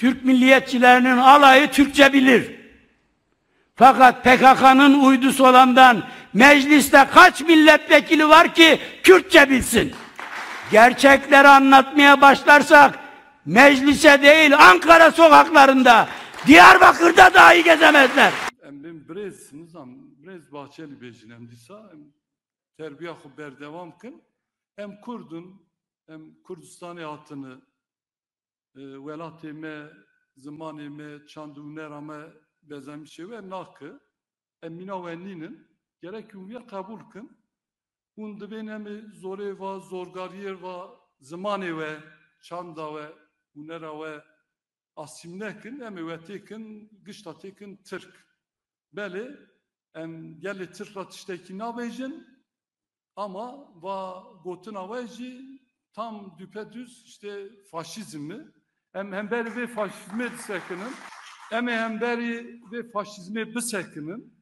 Türk milliyetçilerinin alayı Türkçe bilir. Fakat PKK'nın uydusu olandan mecliste kaç milletvekili var ki Kürtçe bilsin? Gerçekleri anlatmaya başlarsak meclise değil Ankara sokaklarında, Diyarbakır'da dahi gezemezler. Ben brez nizam, brez bahçeli bejinem disa, terbiye haber devam kın. Hem Kurdun, hem Kurdistan'ı hatını, velatime, zamanime, çandunlerame bezemişe ve nakı, emina ve ninin, gerek ümiye kabul kın. Hun dibêne zorê ve zorgariyê ve zamanê ve çanda ve hunera ve asîm nekin, em ê we têkin gişta têkin Tirk. Belê em gelê Tirk ra tiştekî nabêjin ama va gotina we jî tam düpedüz işte faşizm mi? Em hemberî vê faşizmê disekinin, em ê hemberî vê faşizmê bisekinin.